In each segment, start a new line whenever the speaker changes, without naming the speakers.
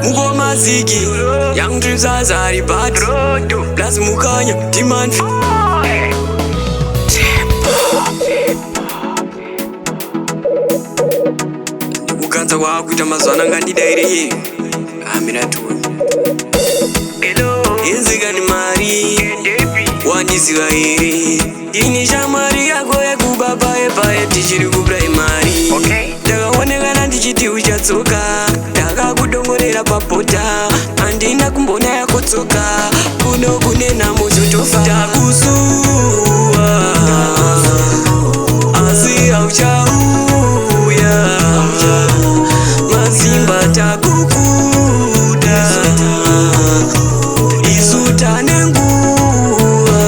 Mugoma zigi, young dreams are bad. Plus mukanya, demand. Ukanza wakuita mazwana ngandidaire amira tu. Inziga ni mari waniziga iri ini shamari yako yekubaba epae tichiri ku primary. Ndakaonekana ndichiti uchatsoka, ndakakudongorera papota, handina kumbona yakotsoka, kuno kune nhamo zotofa. Takuzuwa asi hauchauya, mazimba takukuda isu tanenguwa.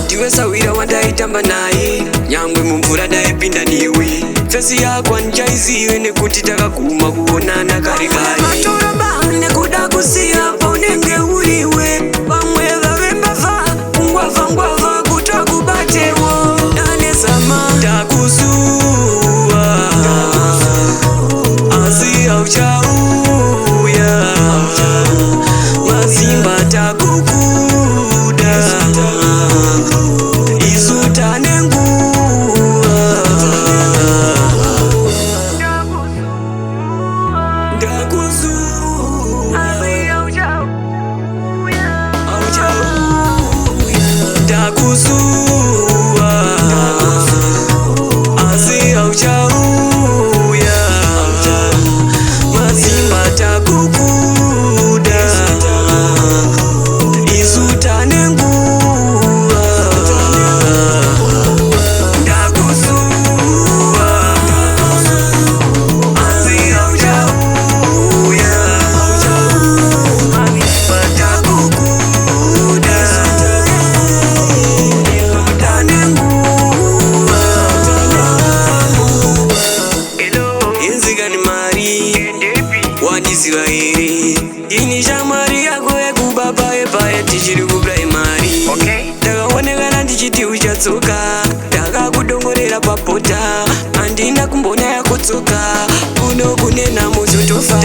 Ndiwe sawira wandaitamba naye, nyangwe mumvura daipinda niwe, fesi yako anjaiziwe nekuti takaguma kuonana kare kare. Matoraba nekuda kusiya paunenge uriwe, vamwe vavembava ngwava kutakubatewo nanezama. Takuzuwa asi hauchauya, mazimba takukuda isu tanenguwa. Ndakuzuwa asi hauchauya, mazimba takukuda isu tanenguwa. Ndakuzuwa asi hauchauya, mazimba takukuda isu tanenguwa. Inziga ni mari waniziga iri ini shamari yako yekubaba epae tichiri ku primary. Ndakaonekana ndichiti uchatsoka, ndakakudongorera papota, handina kumbona yakotsoka, kuno kune nhamo zotofa.